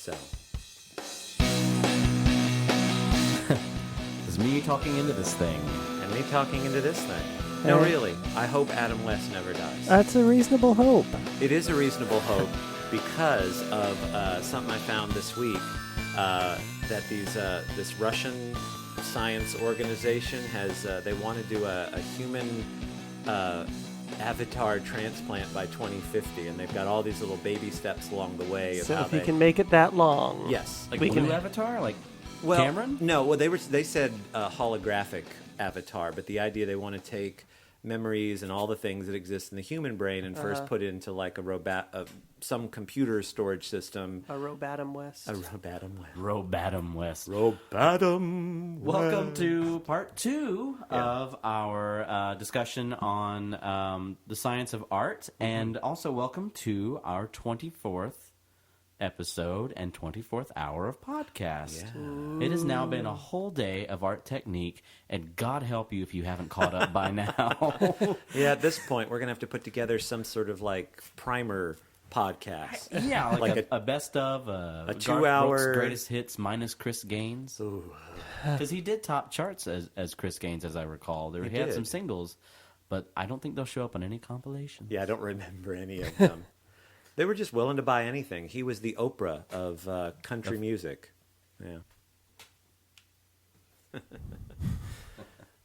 So. It's me talking into this thing. And me talking into this thing. No, really. I hope Adam West never dies. That's a reasonable hope. It is a reasonable hope because of something I found this week that this Russian science organization has. They want to do a human avatar transplant by 2050, and they've got all these little baby steps along the way. So if he can make it that long, yes, Like we Blue can Avatar, like well, Cameron. No, well they said holographic avatar, but the idea they want to take memories and all the things that exist in the human brain and first put it into like some computer storage system. a Robatum West. A Robatum West. Robatum West. Robatum. Welcome to part 2 of our discussion on the science of art, and also welcome to our 24th episode and 24th hour of podcast. Yeah. It has now been a whole day of ArTechník, and God help you if you haven't caught up by now. Yeah, at this point, we're going to have to put together some sort of like primer podcast. Yeah, like Like a best of a Garth 2-hour Brooks' greatest hits minus Chris Gaines. Because he did top charts as Chris Gaines, as I recall. He had did. some singles, but I don't think they'll show up on any compilation. Yeah, I don't remember any of them. They were just willing to buy anything. He was the Oprah of country music. Yeah.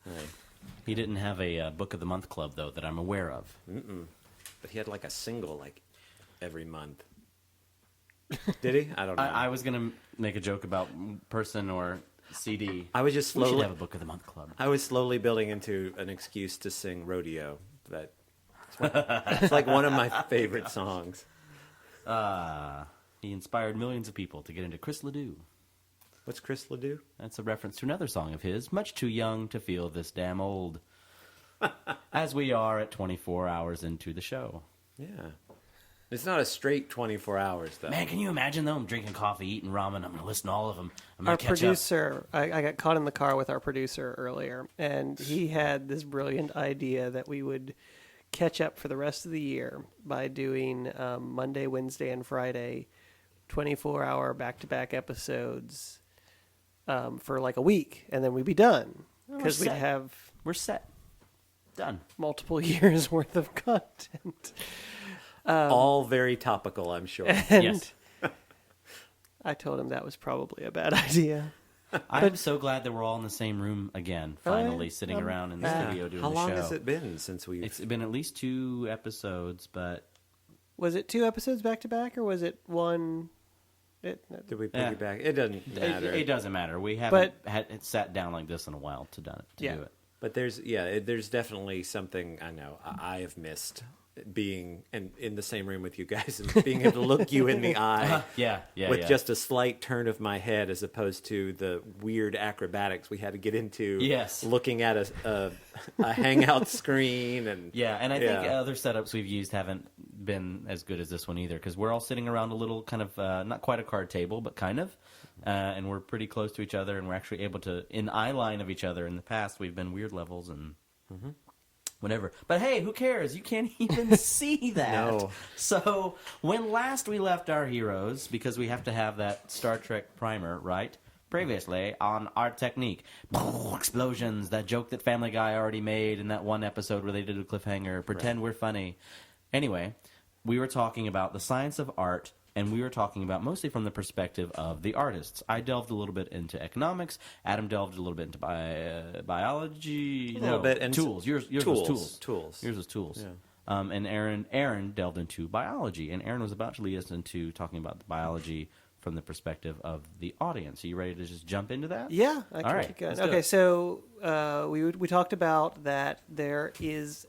Right. He didn't have a Book of the Month club, though, that I'm aware of. But he had like a single like every month. Did he? I don't know. I was going to make a joke about person or CD. I was just We should slowly. have a Book of the Month club. I was slowly building into an excuse to sing Rodeo. It's like one of my favorite songs. He inspired millions of people to get into Chris Ledoux. What's Chris Ledoux? That's a reference to another song of his, Much Too Young to Feel This Damn Old. As we are at 24 hours into the show. Yeah. It's not a straight 24 hours, though. Man, can you imagine, though? I'm drinking coffee, eating ramen. I'm going to listen to all of them. I'm Our going to catch producer, I got caught in the car with our producer earlier, and he had this brilliant idea that we would catch up for the rest of the year by doing Monday, Wednesday, and Friday 24-hour back-to-back episodes for like a week, and then we'd be done because we'd set. have We're set. Done. multiple years worth of content. All very topical, I'm sure. And Yes. I told him that was probably a bad idea. I'm so glad that we're all in the same room again, finally, sitting around in the studio doing How the long show. has it been since we've... It's been at least 2 episodes, but Was it 2 episodes back-to-back, or was it one? Did we Yeah. piggyback? It doesn't matter. it doesn't matter. We haven't had sat down like this in a while to do it. But there's definitely something I know I have missed being in the same room with you guys and being able to look you in the eye with just a slight turn of my head as opposed to the weird acrobatics we had to get into looking at a hangout screen. And I think other setups we've used haven't been as good as this one either, because we're all sitting around a little kind of not quite a card table, but kind of, and we're pretty close to each other, and we're actually able to in eye line of each other. In the past we've been weird levels and whatever. But hey, who cares? You can't even see that. No. So when last we left our heroes, because we have to have that Star Trek primer, right? Previously on ArTechník. Explosions, that joke that Family Guy already made in that one episode where they did a cliffhanger. Pretend we're funny. Anyway, we were talking about the science of art, and we were talking about mostly from the perspective of the artists. I delved a little bit into economics. Adam delved a little bit into biology. A little bit into tools. Yours was tools. Tools. Yours was tools. Yeah. And Aaron delved into biology, and Aaron was about to lead us into talking about the biology from the perspective of the audience. Are you ready to just jump into that? Yeah, I can All right, keep going. let's do Okay, it. so we talked about that there is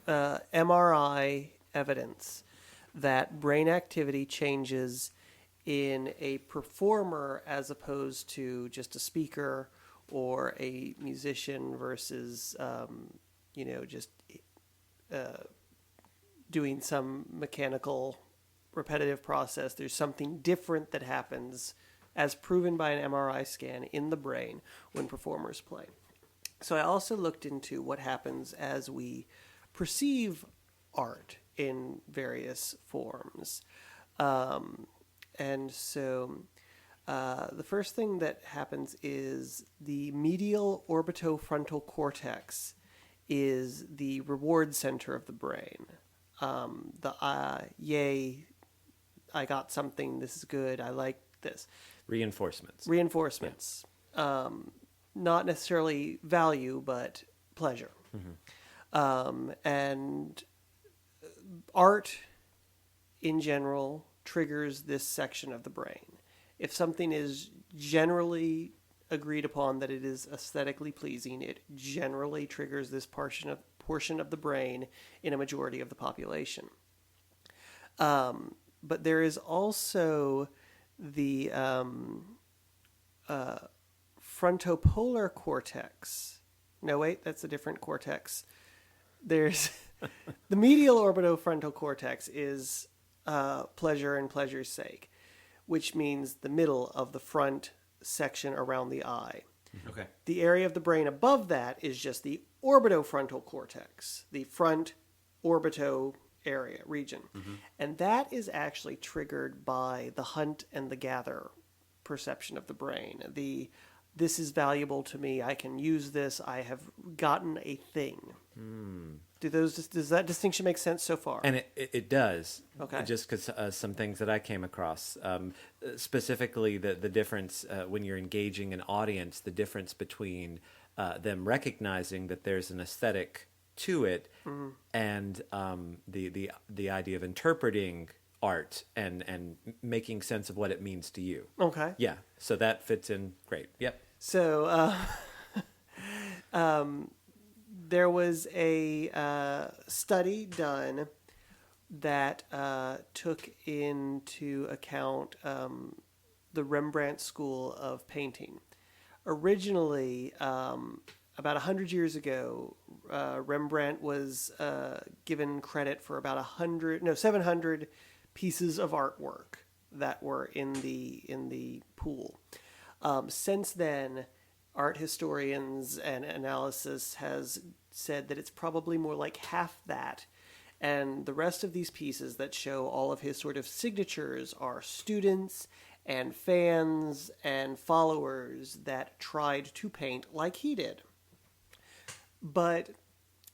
MRI evidence that brain activity changes in a performer as opposed to just a speaker or a musician versus, just doing some mechanical repetitive process. There's something different that happens as proven by an MRI scan in the brain when performers play. So I also looked into what happens as we perceive art in various forms. And so The first thing that happens is the medial orbitofrontal cortex is the reward center of the brain. Yay, I got something, this is good, I like this. Reinforcements. Yeah. Not necessarily value, but pleasure. And art, in general, triggers this section of the brain. If something is generally agreed upon that it is aesthetically pleasing, it generally triggers this portion of the brain in a majority of the population. But there is also the frontopolar cortex. No, wait, that's a different cortex. There's the medial orbitofrontal cortex is pleasure and pleasure's sake, which means the middle of the front section around the eye. Okay. The area of the brain above that is just the orbitofrontal cortex, the front orbito region. And that is actually triggered by the hunt and the gather perception of the brain. This is valuable to me, I can use this, I have gotten a thing. Does that distinction make sense so far? And it does. Okay. Just because some things that I came across, specifically the difference when you're engaging an audience, the difference between them recognizing that there's an aesthetic to it, and the idea of interpreting art and making sense of what it means to you. Okay. Yeah. So that fits in great. Yep. So there was a study done that took into account the Rembrandt School of Painting. Originally, about 100 years ago, Rembrandt was given credit for about 700 pieces of artwork that were in the pool. Since then, art historians and analysis has said that it's probably more like half that. And the rest of these pieces that show all of his sort of signatures are students and fans and followers that tried to paint like he did. But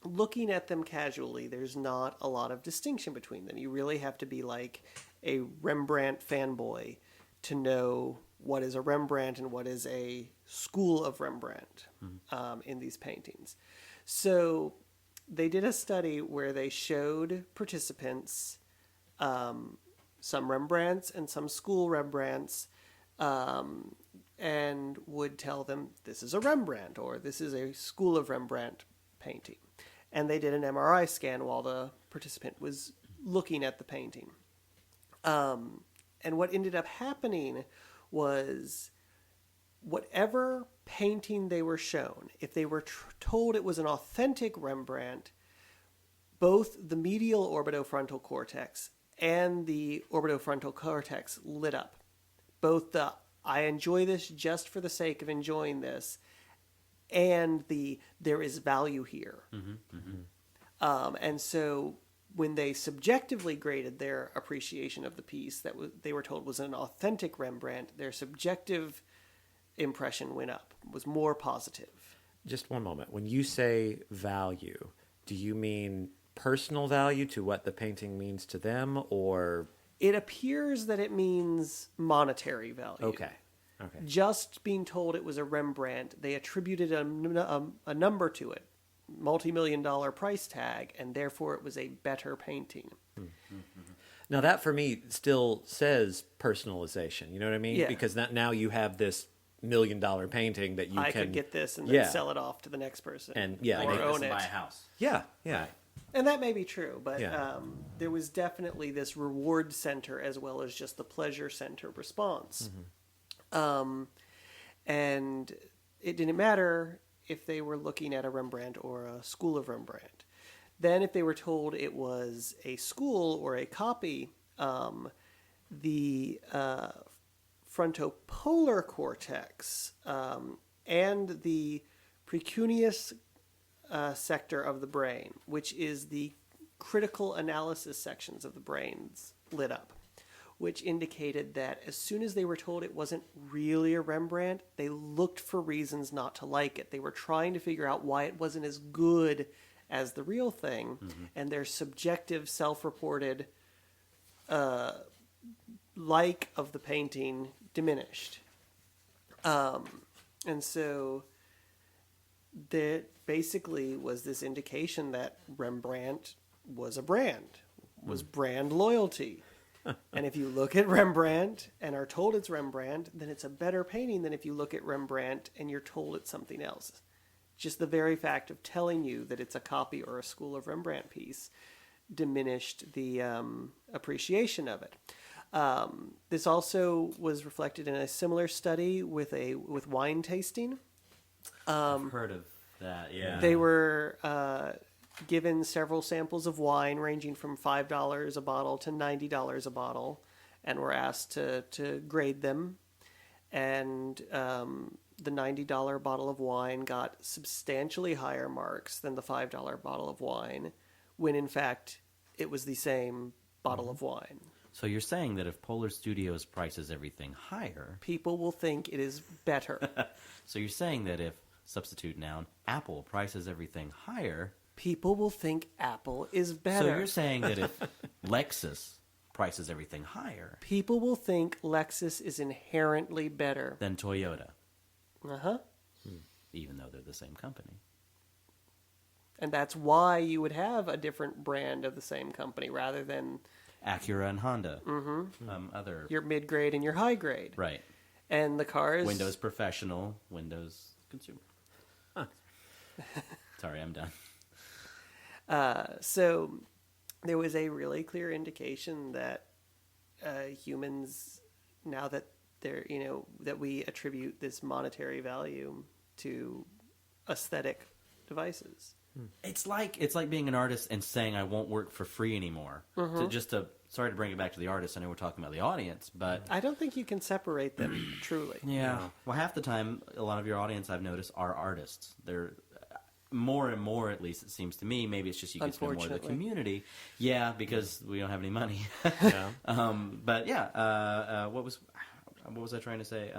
looking at them casually, there's not a lot of distinction between them. You really have to be like a Rembrandt fanboy to know what is a Rembrandt and what is a school of Rembrandt in these paintings. So they did a study where they showed participants some Rembrandts and some school Rembrandts, and would tell them this is a Rembrandt or this is a school of Rembrandt painting. And they did an MRI scan while the participant was looking at the painting. And what ended up happening was whatever painting they were shown, if they were told it was an authentic Rembrandt, both the medial orbitofrontal cortex and the orbitofrontal cortex lit up. Both the I enjoy this just for the sake of enjoying this, and there is value here. And so when they subjectively graded their appreciation of the piece that they were told was an authentic Rembrandt, their subjective impression went up, was more positive. Just one moment. When you say value, do you mean personal value to what the painting means to them, or? It appears that it means monetary value. Okay. Just being told it was a Rembrandt, they attributed a number to it, multi-million-dollar price tag, and therefore it was a better painting. Now that for me still says personalization. You know what I mean? Yeah. Because now you have this $1 million painting that you I can could get this and then sell it off to the next person, and or own it. Buy a house. Yeah. Right. And that may be true, but Yeah. there was definitely this reward center as well as just the pleasure center response. And it didn't matter if they were looking at a Rembrandt or a school of Rembrandt. Then if they were told it was a school or a copy, the frontopolar cortex and the precuneus sector of the brain, which is the critical analysis sections of the brains, lit up. which indicated that as soon as they were told it wasn't really a Rembrandt, they looked for reasons not to like it. They were trying to figure out why it wasn't as good as the real thing, and their subjective, self-reported like of the painting diminished. And so that basically was this indication that Rembrandt was a brand, was brand loyalty. And if you look at Rembrandt and are told it's Rembrandt, then it's a better painting than if you look at Rembrandt and you're told it's something else. Just the very fact of telling you that it's a copy or a School of Rembrandt piece diminished the appreciation of it. This also was reflected in a similar study with wine tasting. I've heard of that, yeah. They were given several samples of wine ranging from $5 a bottle to $90 a bottle and were asked to grade them. And the $90 bottle of wine got substantially higher marks than the $5 bottle of wine, when in fact it was the same bottle of wine. So you're saying that if Polar Studios prices everything higher, people will think it is better. So you're saying that if, substitute noun, Apple prices everything higher, people will think Apple is better. So you're saying that if Lexus prices everything higher, people will think Lexus is inherently better than Toyota. Uh-huh. Even though they're the same company. And that's why you would have a different brand of the same company rather than Acura and Honda. Other your mid-grade and your high-grade. Right. And the cars... Windows Professional, Windows Consumer. Huh. Sorry, I'm done. So there was a really clear indication that humans, now that they're, that we attribute this monetary value to aesthetic devices. It's like being an artist and saying I won't work for free anymore. Sorry to bring it back to the artist. I know we're talking about the audience, but I don't think you can separate them truly. Yeah. Well, half the time, a lot of your audience I've noticed are artists. They're more and more, at least it seems to me. Maybe it's just you get to know more of the community. Yeah, because we don't have any money. Yeah. But yeah, what was I trying to say?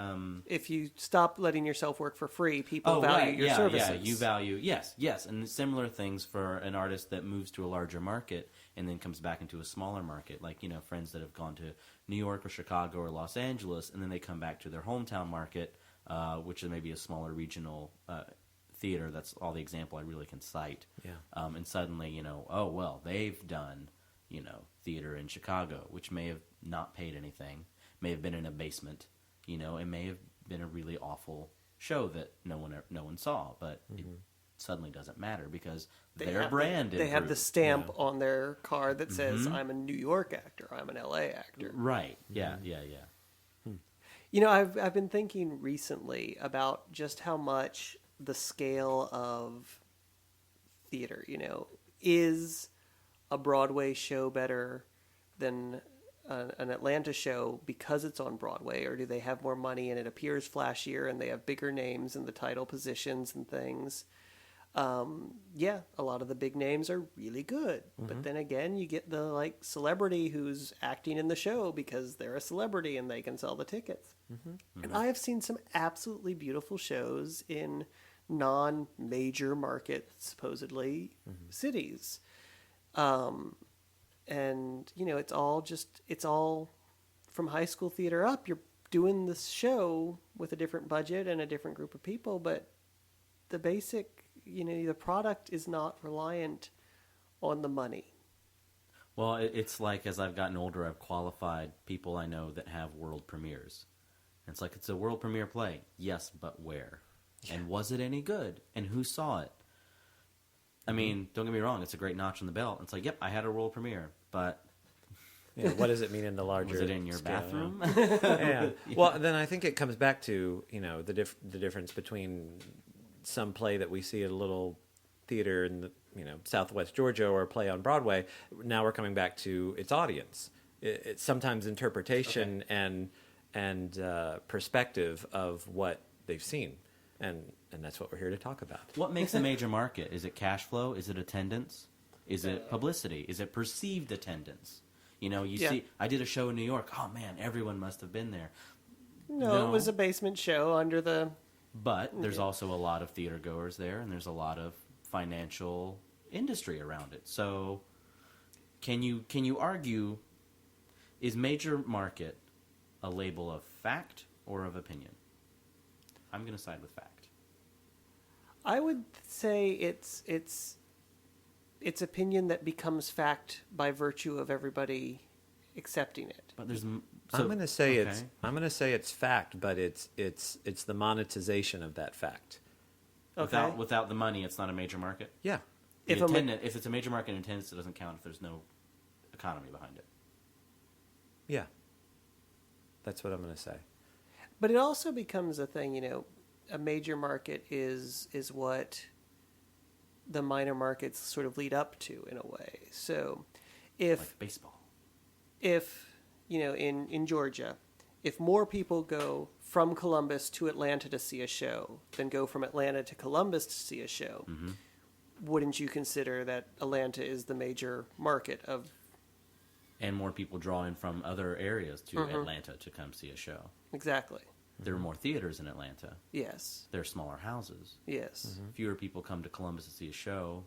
If you stop letting yourself work for free, people value your services. Yeah, you value, yes. And similar things for an artist that moves to a larger market and then comes back into a smaller market. Like, friends that have gone to New York or Chicago or Los Angeles, and then they come back to their hometown market, which is maybe a smaller regional theater. That's all the example I really can cite. Yeah. And suddenly, they've done, theater in Chicago, which may have not paid anything. May have been in a basement, it may have been a really awful show that no one saw, but it suddenly doesn't matter because their brand they have the stamp on their car that says, I'm a New York actor, I'm an LA actor. Right, yeah. I've been thinking recently about just how much the scale of theater, is a Broadway show better than an Atlanta show because it's on Broadway, or do they have more money and it appears flashier and they have bigger names in the title positions and things? A lot of the big names are really good, but then again, you get the celebrity who's acting in the show because they're a celebrity and they can sell the tickets. And I have seen some absolutely beautiful shows in non-major market, supposedly, cities. And, it's all from high school theater up. You're doing this show with a different budget and a different group of people, but the basic, the product is not reliant on the money. Well, it's like as I've gotten older, I've qualified people I know that have world premieres. And it's like, it's a world premiere play. Yes, but where? Yeah. And was it any good? And who saw it? I mean, don't get me wrong, it's a great notch on the belt. It's like, yep, I had a world premiere, but... Yeah, what does it mean in the larger Was it in your scale? bathroom? Yeah. Well, then I think it comes back to, the difference between some play that we see at a little theater in the, Southwest Georgia or a play on Broadway. Now we're coming back to its audience. It's sometimes interpretation and perspective of what they've seen. And that's what we're here to talk about. What makes a major market? Is it cash flow? Is it attendance? Is it publicity? Is it perceived attendance? You know, you see, I did a show in New York. Oh man, everyone must have been there. No, it was a basement show under the. But there's also a lot of theater goers there, and there's a lot of financial industry around it. So, can you argue, is major market a label of fact or of opinion? I'm going to side with fact. I would say it's opinion that becomes fact by virtue of everybody accepting it. But there's I'm going to say it's fact, but it's the monetization of that fact. Okay. Without the money, it's not a major market. Yeah. If it's a major market in attendance, it doesn't count if there's no economy behind it. Yeah. That's what I'm going to say. But it also becomes a thing, you know, a major market is what the minor markets sort of lead up to in a way. So Like baseball. If, you know, in Georgia, if more people go from Columbus to Atlanta to see a show than go from Atlanta to Columbus to see a show, wouldn't you consider that Atlanta is the major market of... And more people draw in from other areas to Atlanta to come see a show. Exactly. There are more theaters in Atlanta. Yes. There are smaller houses. Yes. Fewer people come to Columbus to see a show.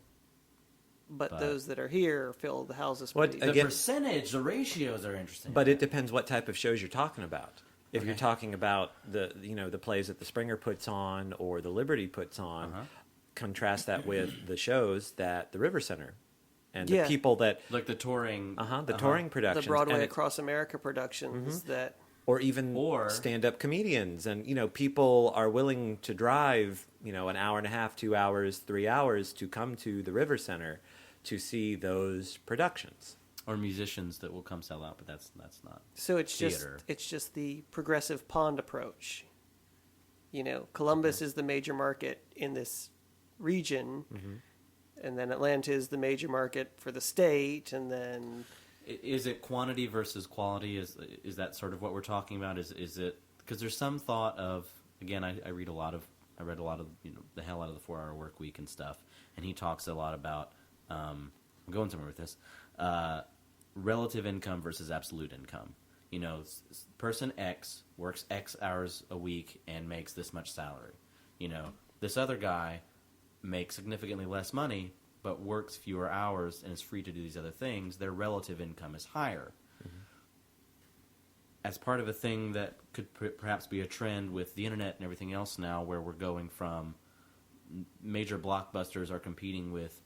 But those that are here fill the houses. The percentage, the ratios are interesting. But it depends what type of shows you're talking about. If you're talking about the plays that the Springer puts on or the Liberty puts on, contrast that with the shows that the River Center and the people that like the touring, touring productions, the Broadway Across America productions that, or even stand-up comedians, and people are willing to drive an hour and a half, 2 hours, 3 hours to come to the River Center to see those productions. Or musicians that will come sell out, but that's not. So it's theater. just the progressive pond approach. Columbus is the major market in this region, and then Atlanta is the major market for the state, and then is it quantity versus quality? Is that sort of what we're talking about? Is it because there's some thought of, again, I read a lot of the hell out of the 4-Hour Work Week and stuff, and he talks a lot about I'm going somewhere with this. Relative income versus absolute income. Person X works X hours a week and makes this much salary. This other guy makes significantly less money but works fewer hours and is free to do these other things. Their relative income is higher. As part of a thing that could perhaps be a trend with the internet and everything else now, where we're going from major blockbusters are competing with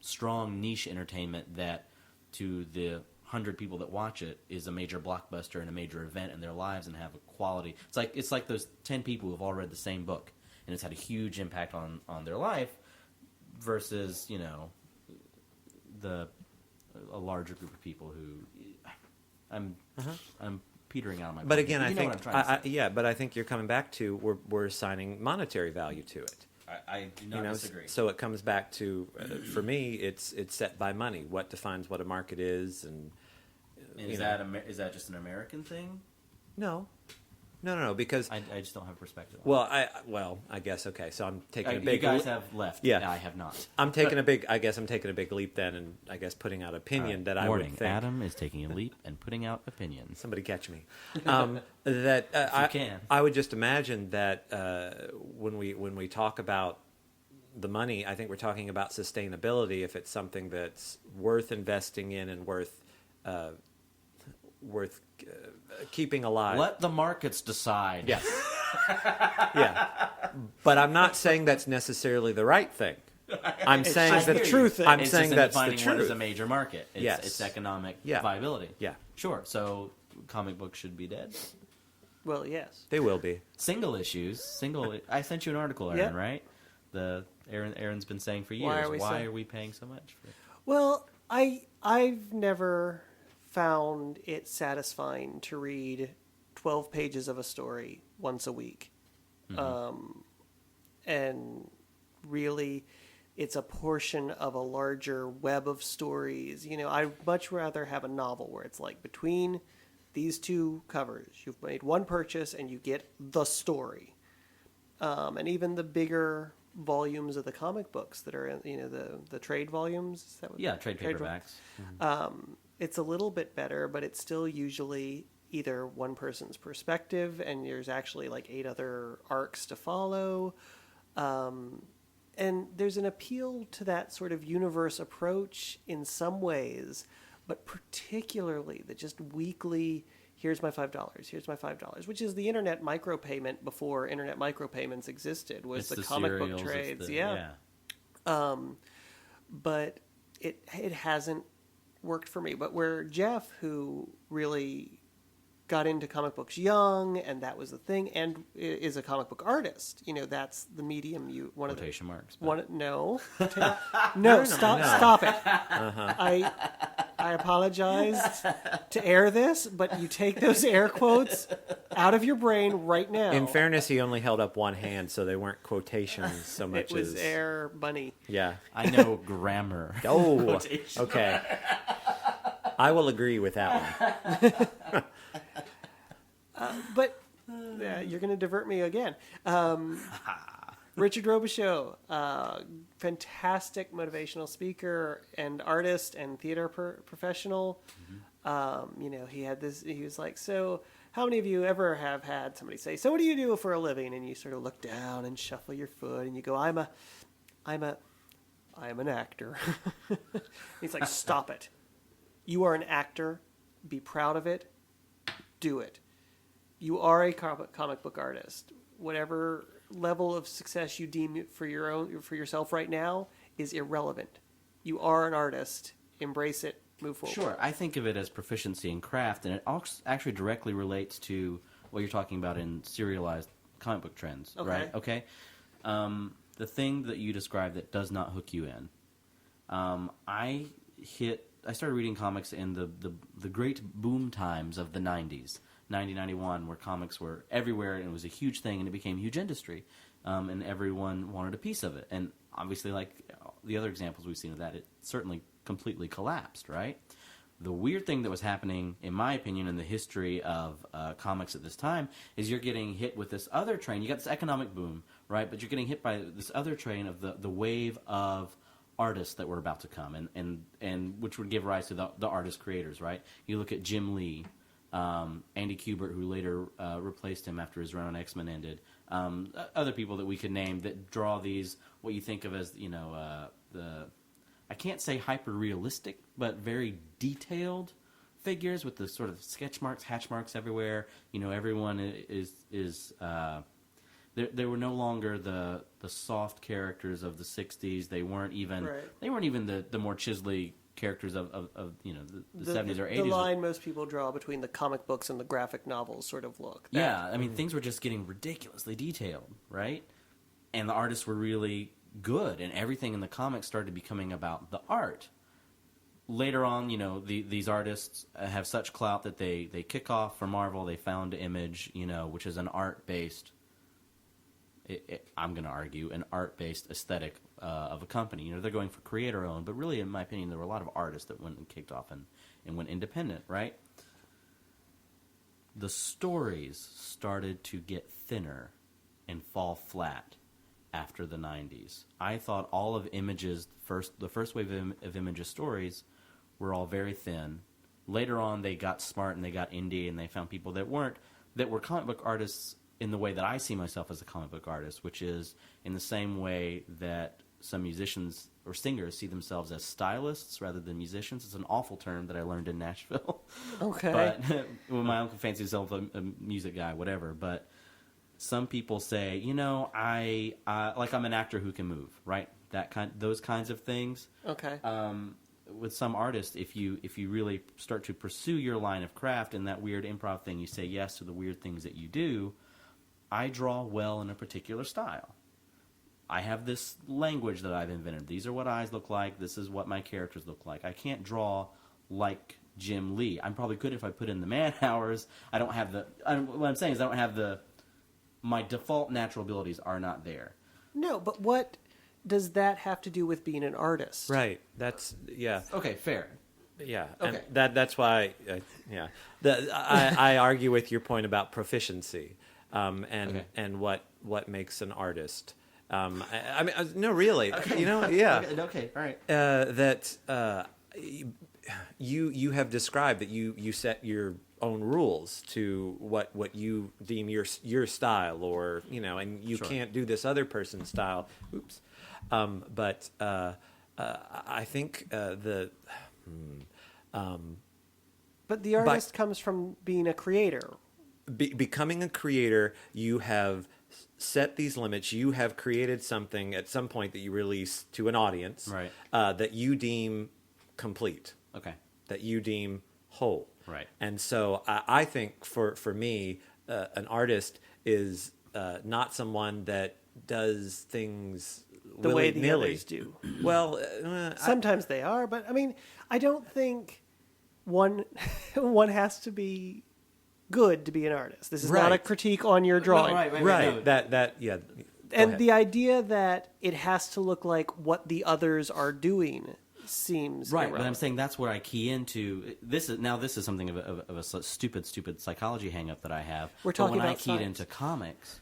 strong niche entertainment that to the 100 people that watch it is a major blockbuster and a major event in their lives and have a quality. It's like those 10 people who have all read the same book and it's had a huge impact on their life versus, a larger group of people who I'm petering out of my But again, I think you're coming back to we're assigning monetary value to it. I do not disagree. So it comes back to, for me, it's set by money. What defines what a market is, and is that just an American thing? No, because I just don't have a perspective. I guess okay. So I'm taking a big. You guys have left. Yeah, I have not. I'm taking a big leap then, and I guess putting out opinion that I would think. Adam is taking a leap and putting out opinions. Somebody catch me. I would just imagine that when we talk about the money, I think we're talking about sustainability. If it's something that's worth investing in and worth keeping alive, let the markets decide. Yes. Yeah, but I'm not saying that's necessarily the right thing. I'm saying that's the truth. I'm saying that's the truth. What is a major market? It's economic viability. Yeah, sure. So comic books should be dead. Well, yes, they will be. Single issues. I sent you an article, Aaron. Right? Aaron's been saying for years. Why are we paying so much? Well, I've never found it satisfying to read 12 pages of a story once a week. And really, it's a portion of a larger web of stories. I'd much rather have a novel where it's like between these two covers, you've made one purchase and you get the story. And even the bigger volumes of the comic books that are in, the trade volumes. Is that what trade paperbacks. it's a little bit better, but it's still usually either one person's perspective, and there's actually like 8 other arcs to follow. And there's an appeal to that sort of universe approach in some ways, but particularly the just weekly, here's my $5, which is the internet micropayment before internet micropayments existed, was the comic book trades. But it hasn't worked for me. But where Jeff, who really got into comic books young, and that was the thing, and is a comic book artist. That's the medium you one quotation marks. No, stop it. I apologize to air this, but you take those air quotes out of your brain right now. In fairness, he only held up one hand, so they weren't quotations so much as... It was air bunny. Yeah. I know grammar. Oh, okay. I will agree with that one. But you're going to divert me again. Richard Robichaud, fantastic motivational speaker and artist and theater professional. He had this. He was like, "So, how many of you ever have had somebody say, 'So, what do you do for a living?'" And you sort of look down and shuffle your foot, and you go, "I'm an actor." He's like, "Stop it! You are an actor. Be proud of it. Do it. You are a comic book artist. Whatever level of success you deem for yourself right now is irrelevant. You are an artist. Embrace it. Move forward." Sure. I think of it as proficiency in craft, and it actually directly relates to what you're talking about in serialized comic book trends, right? Okay. The thing that you described that does not hook you in. I started reading comics in the great boom times of the 90s. 90, 91, where comics were everywhere, and it was a huge thing, and it became a huge industry, and everyone wanted a piece of it. And obviously, like the other examples we've seen of that, it certainly completely collapsed, right? The weird thing that was happening, in my opinion, in the history of comics at this time, is you're getting hit with this other train. You got this economic boom, right? But you're getting hit by this other train of the wave of artists that were about to come, and which would give rise to the artist creators, right? You look at Jim Lee, Andy Kubert, who later replaced him after his run on X-Men ended. Other people that we could name that draw these, what you think of as, I can't say hyper-realistic, but very detailed figures with the sort of sketch marks, hatch marks everywhere. Everyone is there were no longer the soft characters of the 60s. They weren't even the more chiselly characters of the 70s or 80s. The line most people draw between the comic books and the graphic novels sort of look. Yeah, I mean, things were just getting ridiculously detailed, right? And the artists were really good, and everything in the comics started becoming about the art. Later on, these artists have such clout that they kick off for Marvel. They found Image, which is an art-based, I'm going to argue, an art-based aesthetic of a company. They're going for creator-owned, but really, in my opinion, there were a lot of artists that went and kicked off and went independent, right? The stories started to get thinner and fall flat after the 90s. I thought all of Image's the first wave of Image's stories were all very thin. Later on, they got smart and they got indie, and they found people that were comic book artists in the way that I see myself as a comic book artist, which is in the same way that some musicians or singers see themselves as stylists rather than musicians. It's an awful term that I learned in Nashville. Okay. But well, my uncle fancies himself a music guy, whatever. But some people say, I like I'm an actor who can move, right? Those kinds of things. Okay. With some artists, if you really start to pursue your line of craft and that weird improv thing, you say yes to the weird things that you do. I draw well in a particular style. I have this language that I've invented. These are what eyes look like. This is what my characters look like. I can't draw like Jim Lee. I'm probably good if I put in the man hours. What I'm saying is I don't have my default natural abilities are not there. No, but what does that have to do with being an artist? Right. That's, yeah. Okay, fair. Yeah. Okay. And that's why, I argue with your point about proficiency and what makes an artist. I mean, no, really, Okay. yeah. Okay, all right. you have described that you set your own rules to what you deem your style, or and you can't do this other person's style. Oops. But I think but the artist comes from being a creator. Becoming a creator, you have set these limits. You have created something at some point that you release to an audience, right? That you deem complete. Okay. That you deem whole. Right. And so I think for me, an artist is not someone that does things the way the others do. Well, sometimes they are, but I mean, I don't think one has to be good to be an artist. This is not a critique on your drawing. No, right. No. Yeah. And the idea that it has to look like what the others are doing seems right. irrelevant. But I'm saying that's where I key into. This is something of a stupid psychology hang up that I have. We're talking but when about I keyed science. into comics,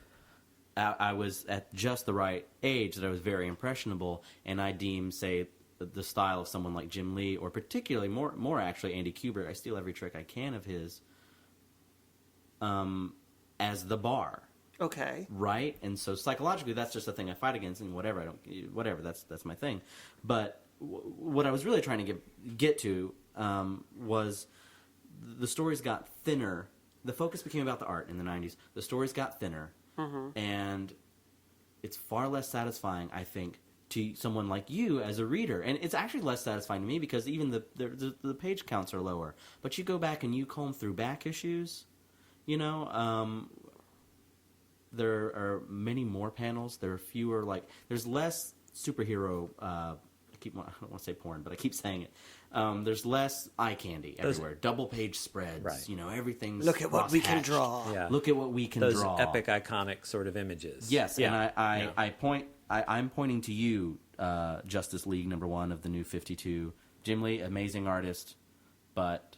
I was at just the right age that I was very impressionable, and I deem, say, the style of someone like Jim Lee, or particularly more actually Andy Kubert. I steal every trick I can of his. As the bar. Okay. Right? And so psychologically that's just a thing I fight against, and whatever, that's my thing. But what I was really trying to get to was the stories got thinner. The focus became about the art in the 90s. The stories got thinner, and it's far less satisfying, I think, to someone like you as a reader. And it's actually less satisfying to me because even the page counts are lower. But you go back and you comb through back issues, there are many more panels. There are fewer, there's less superhero, I don't want to say porn, but I keep saying it. There's less eye candy everywhere. Double page spreads. Right. Everything's look at what we can cross-hatched. draw. Yeah. Look at what we can Those draw. epic, iconic sort of images. Yes, Yeah. and I'm pointing to you, Justice League #1 of the New 52. Jim Lee, amazing artist, but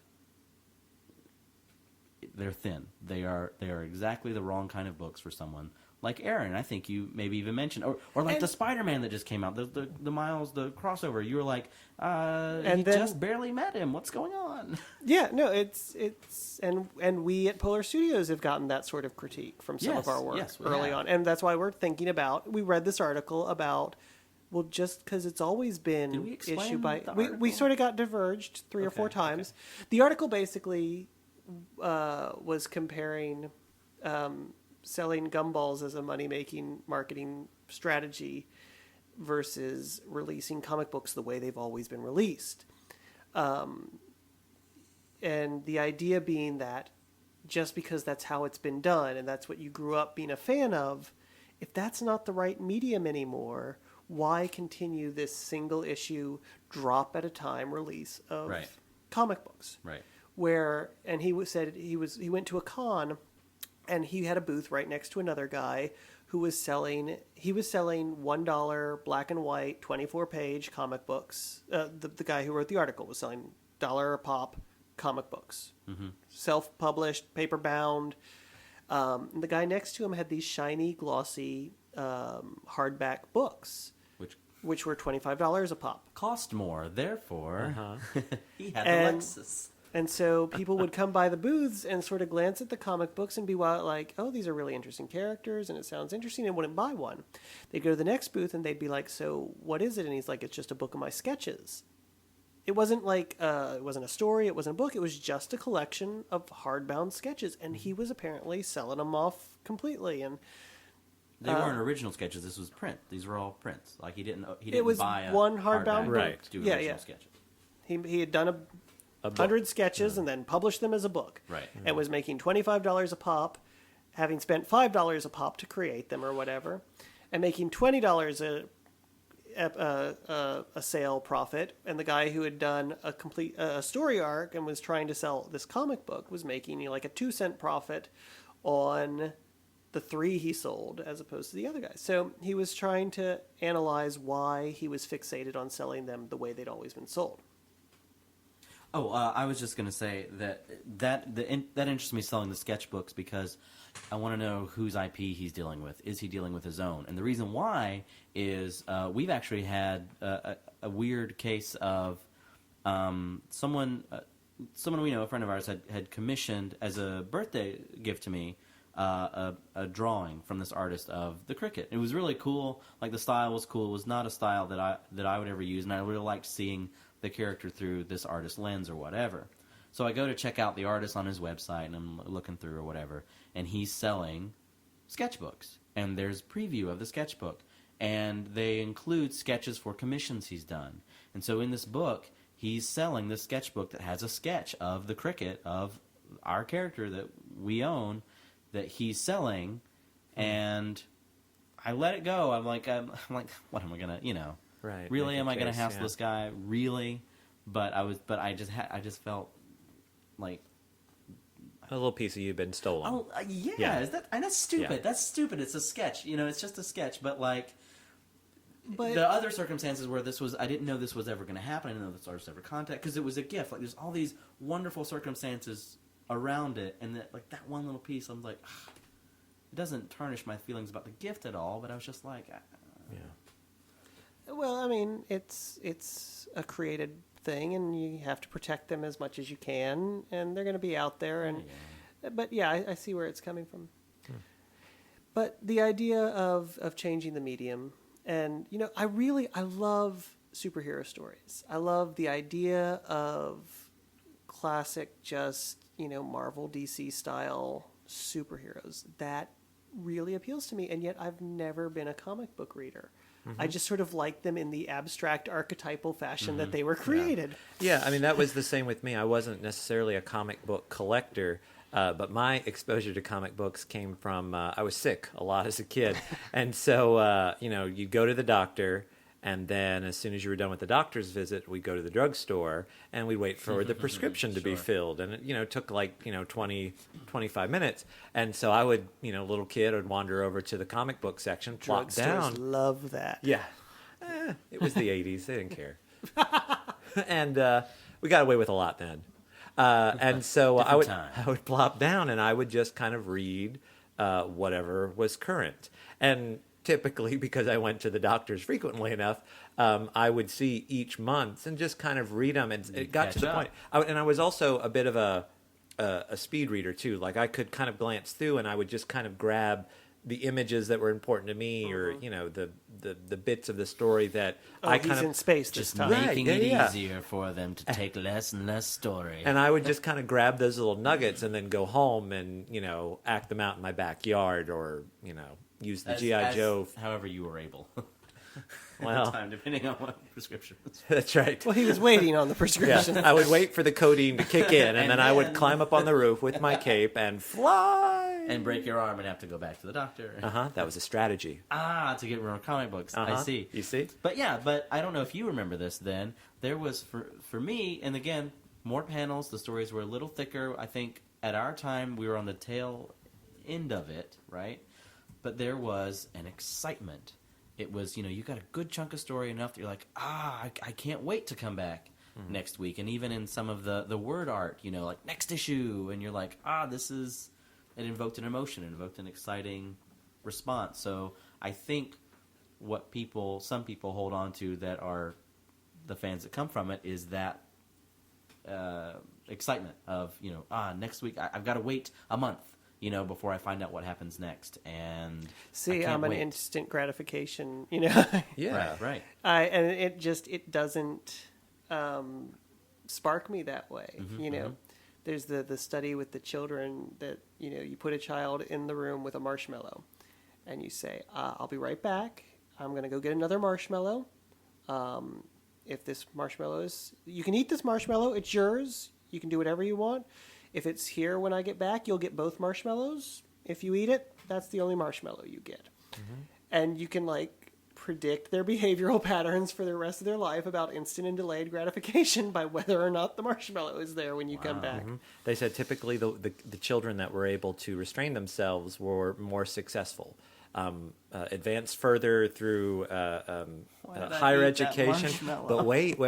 they're thin. They are exactly the wrong kind of books for someone like Aaron. I think you maybe even mentioned, or like the Spider-Man that just came out, the Miles, the crossover. You were like, just barely met him. What's going on? Yeah, no, it's and we at Polar Studios have gotten that sort of critique from some of our work early on, and that's why we're thinking about. We read this article about. Well, just because it's always been Did we explain issue by the we article? sort of got diverged three or four times. Okay. The article basically was comparing selling gumballs as a money-making marketing strategy versus releasing comic books the way they've always been released. And the idea being that just because that's how it's been done and that's what you grew up being a fan of, if that's not the right medium anymore, why continue this single issue, drop at a time release of comic books? Right. And he said he went to a con, and he had a booth right next to another guy who was selling. He was selling $1 black and white 24-page comic books. The guy who wrote the article was selling $1 a pop comic books, self-published, paper-bound. The guy next to him had these shiny, glossy hardback books, which were $25 a pop. Cost more, therefore he had the Lexus. And so people would come by the booths and sort of glance at the comic books and be like, oh, these are really interesting characters and it sounds interesting, and wouldn't buy one. They'd go to the next booth and they'd be like, so what is it? And he's like, it's just a book of my sketches. It wasn't like, it wasn't a story, it wasn't a book, it was just a collection of hardbound sketches. And he was apparently selling them off completely. And they weren't original sketches. This was print. These were all prints. Like he didn't it was buy a one hardbound book. Right. To do original sketches. He had done 100 sketches and then published them as a book. Right. And was making $25 a pop, having spent $5 a pop to create them or whatever, and making $20 a sale profit. And the guy who had done a complete story arc and was trying to sell this comic book was making like a 2-cent profit on the 3 he sold as opposed to the other guys. So he was trying to analyze why he was fixated on selling them the way they'd always been sold. Oh, I was just going to say that interests me selling the sketchbooks because I want to know whose IP he's dealing with. Is he dealing with his own? And the reason why is we've actually had a weird case of someone we know, a friend of ours, had commissioned as a birthday gift to me a drawing from this artist of the cricket. It was really cool. Like, the style was cool. It was not a style that I would ever use, and I really liked seeing the character through this artist's lens or whatever. So I go to check out the artist on his website, and I'm looking through or whatever, and he's selling sketchbooks. And there's a preview of the sketchbook, and they include sketches for commissions he's done. And so in this book, he's selling this sketchbook that has a sketch of the cricket of our character that we own that he's selling, and I let it go. I'm like, what am I gonna, right? Really, am I gonna hassle this guy? Really? But I just felt like a little piece of you've been stolen. Oh, yeah. And that's stupid. Yeah. That's stupid. It's a sketch. It's just a sketch. But the other circumstances where I didn't know this was ever going to happen. I didn't know this artist ever contact, because it was a gift. Like, there's all these wonderful circumstances around it, and that one little piece, I'm like, it doesn't tarnish my feelings about the gift at all. But I was just like, yeah. Well, I mean, it's a created thing, and you have to protect them as much as you can, and they're going to be out there, and but yeah, I see where it's coming from. But the idea of changing the medium, and I love superhero stories. I love the idea of classic, just Marvel, DC style superheroes. That really appeals to me, and yet I've never been a comic book reader. I just sort of like them in the abstract, archetypal fashion that they were created. Yeah, I mean, that was the same with me. I wasn't necessarily a comic book collector, but my exposure to comic books came from, I was sick a lot as a kid. And so, you'd go to the doctor, and then as soon as you were done with the doctor's visit, we'd go to the drugstore, and we'd wait for the prescription to be filled. And it took 20, 25 minutes. And so I would, little kid, would wander over to the comic book section, plop down. Love that. Yeah. It was the 80s. They didn't care. And we got away with a lot then. And so I would plop down, and I would just kind of read whatever was current. And typically, because I went to the doctors frequently enough, I would see each month and just kind of read them. And it got to the point. And I was also a bit of a speed reader, too. Like, I could kind of glance through, and I would just kind of grab the images that were important to me, or the bits of the story that I kind of in space this time. Making it easier for them to take less and less story. And I would just kind of grab those little nuggets and then go home and act them out in my backyard, or use the G.I. Joe. However you were able. Well, at the time, depending on what prescription. That's right. Well, he was waiting on the prescription. Yeah, I would wait for the codeine to kick in, and then I would climb up on the roof with my cape and fly. And break your arm and have to go back to the doctor. That was a strategy. To get more comic books. I see. You see? But I don't know if you remember this then. There was, for me, and again, more panels. The stories were a little thicker. I think at our time, we were on the tail end of it, right? But there was an excitement. It was, you got a good chunk of story enough that you're like, I can't wait to come back next week. And even in some of the word art, like next issue, and you're like, it invoked an emotion, it invoked an exciting response. So I think what some people hold on to that are the fans that come from it is that excitement of, next week, I've got to wait a month. Before I find out what happens next. And see, I'm an instant gratification, Yeah. Right. And it doesn't spark me that way, There's the study with the children that, you put a child in the room with a marshmallow, and you say, I'll be right back. I'm going to go get another marshmallow. If this marshmallow you can eat this marshmallow. It's yours. You can do whatever you want. If it's here when I get back, you'll get both marshmallows. If you eat it, that's the only marshmallow you get. And you can, predict their behavioral patterns for the rest of their life about instant and delayed gratification by whether or not the marshmallow is there when you come back. They said typically the children that were able to restrain themselves were more successful. Advanced further through higher education. But wait.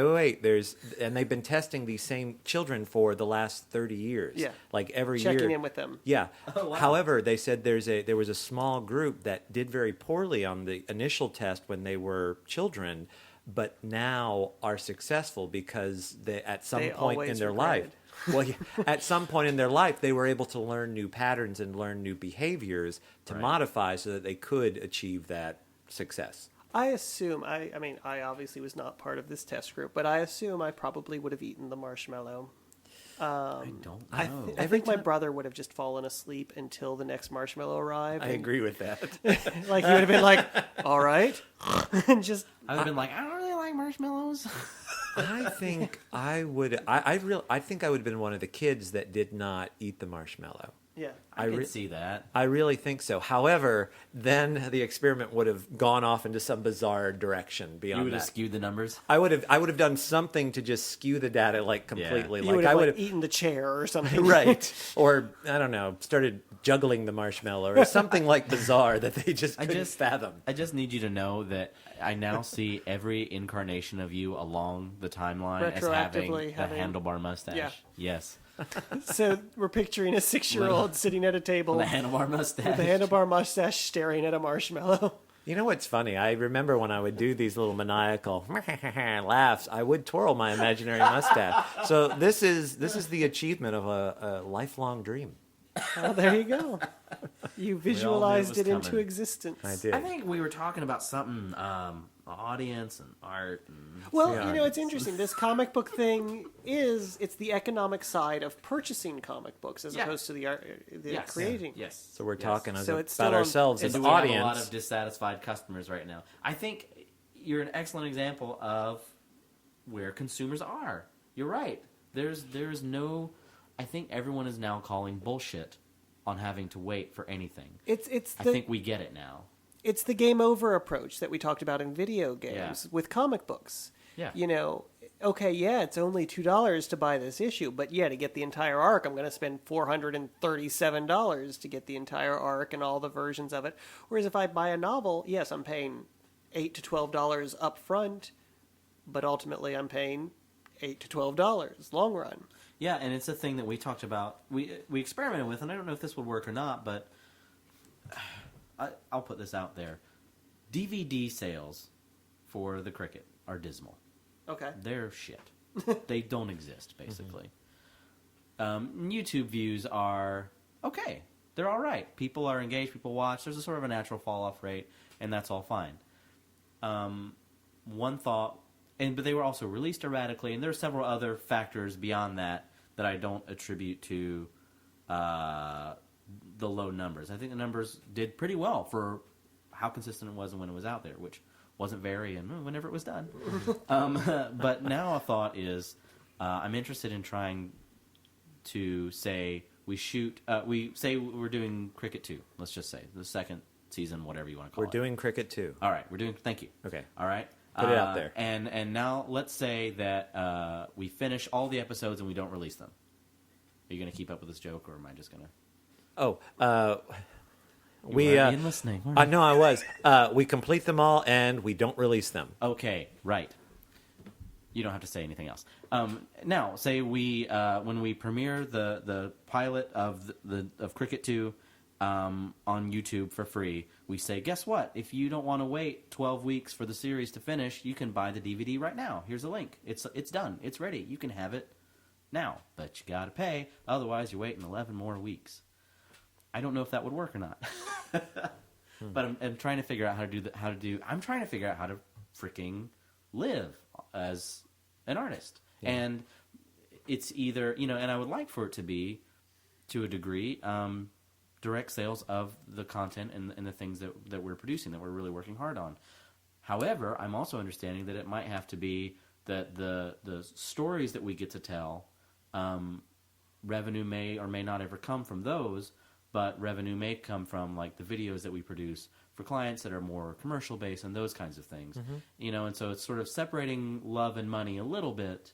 And they've been testing these same children for the last 30 years. Yeah. Every year. Checking in with them. Yeah. Oh, wow. However, they said there was a small group that did very poorly on the initial test when they were children. but now are successful because at some They point in always their regretted. life, well, at some point in their life, they were able to learn new patterns and learn new behaviors to modify so that they could achieve that success. I assume, I mean, I obviously was not part of this test group, but I assume I probably would have eaten the marshmallow. I don't know. I think my brother would have just fallen asleep until the next marshmallow arrived. I agree with that. Like, he would have been like, all right. And just... I would have been like, I don't really like marshmallows. I think I would. I think I would have been one of the kids that did not eat the marshmallow. Yeah. I could see that. I really think so. However, then the experiment would have gone off into some bizarre direction beyond You would have that. skewed the numbers? I would have done something to just skew the data like completely. You Like would I have would like, eaten the chair or something. right, or I don't know, started juggling the marshmallow or something like bizarre that they just couldn't fathom. I just need you to know that I now see every incarnation of you along the timeline as having the handlebar mustache. Yeah. Yes. So we're picturing a 6-year-old sitting at a table The handlebar mustache. with a handlebar mustache staring at a marshmallow. You know what's funny? I remember when I would do these little maniacal laughs, I would twirl my imaginary mustache. So this is the achievement of a lifelong dream. Oh, there you go. You visualized it into coming. existence. I did. I think we were talking about something, audience and art. And Well, Yeah. you know, it's interesting. This comic book thing it's the economic side of purchasing comic books as opposed to the art, yes. creating. Yes. So we're Yes. talking So it's still about on- ourselves And as do we have a audience. lot of dissatisfied customers right now? I think you're an excellent example of where consumers are. You're right. There's no... I think everyone is now calling bullshit on having to wait for anything. I think we get it now. It's the game over approach that we talked about in video games with comic books. Yeah. You know, okay, yeah, it's only $2 to buy this issue, but yeah, to get the entire arc, I'm going to spend $437 to get the entire arc and all the versions of it. Whereas if I buy a novel, yes, I'm paying $8 to $12 up front, but ultimately I'm paying $8 to $12 long run. Yeah, and it's a thing that we talked about. We experimented with, and I don't know if this would work or not, but I'll put this out there. DVD sales for the Cricket are dismal. Okay. They're shit. They don't exist, basically. YouTube views are okay. They're all right. People are engaged. People watch. There's a sort of a natural fall-off rate, and that's all fine. One thought, but they were also released erratically, and there are several other factors beyond that I don't attribute to the low numbers. I think the numbers did pretty well for how consistent it was and when it was out there, which wasn't very, and whenever it was done. But now a thought is, I'm interested in trying to say we say we're doing Cricket 2. Let's just say the second season, whatever you want to call it. We're doing Cricket 2. All right, thank you. Okay. All right. Put it out there. And now let's say that we finish all the episodes and we don't release them. Are you going to keep up with this joke, or am I just going to... Oh, we weren't even listening. No, I was. We complete them all and we don't release them. Okay, right. You don't have to say anything else. Now, say we when we premiere the pilot of Cricket 2 on YouTube for free, we say, guess what? If you don't want to wait 12 weeks for the series to finish, you can buy the DVD right now. Here's a link. It's done. It's ready. You can have it now, but you got to pay. Otherwise, you're waiting 11 more weeks. I don't know if that would work or not. But I'm trying to figure out I'm trying to figure out how to freaking live as an artist. Yeah. And it's either, and I would like for it to be, to a degree, direct sales of the content and the things that we're producing, that we're really working hard on. However, I'm also understanding that it might have to be that the stories that we get to tell, revenue may or may not ever come from those, but revenue may come from like the videos that we produce for clients that are more commercial based and those kinds of things. Mm-hmm. And so it's sort of separating love and money a little bit,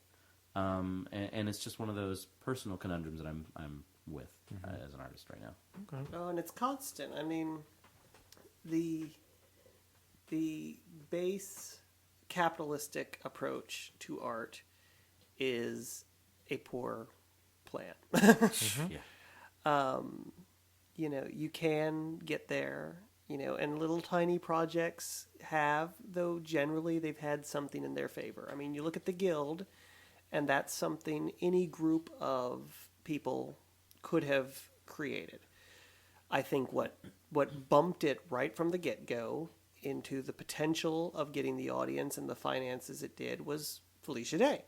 and it's just one of those personal conundrums that I'm with as an artist right now. Okay. Oh, and it's constant. I mean, the base capitalistic approach to art is a poor plan. Mm-hmm. Yeah. You can get there And little tiny projects have, though generally they've had something in their favor. I mean, you look at the Guild, and that's something any group of people could have created. I think what bumped it right from the get-go into the potential of getting the audience and the finances it did was Felicia Day.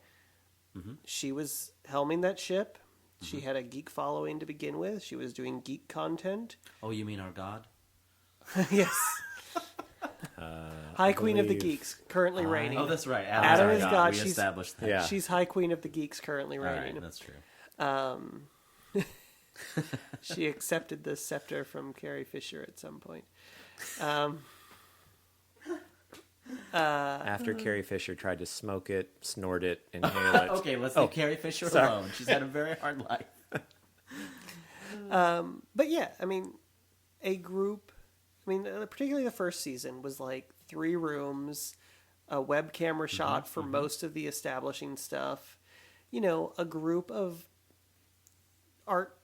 Mm-hmm. She was helming that ship. Mm-hmm. She had a geek following to begin with. She was doing geek content. Oh, you mean our God? Yes. High Queen of the Geeks, currently reigning. Oh, that's right. Adam is God. We established that. Yeah. She's High Queen of the Geeks, currently reigning. All right, that's true. She accepted the scepter from Carrie Fisher at some point. After Carrie Fisher tried to smoke it, snort it, inhale it. Okay, let's leave Carrie Fisher alone. She's had a very hard life. But yeah, I mean, a group... particularly the first season was like 3 rooms, a web camera shot for most of the establishing stuff. A group of art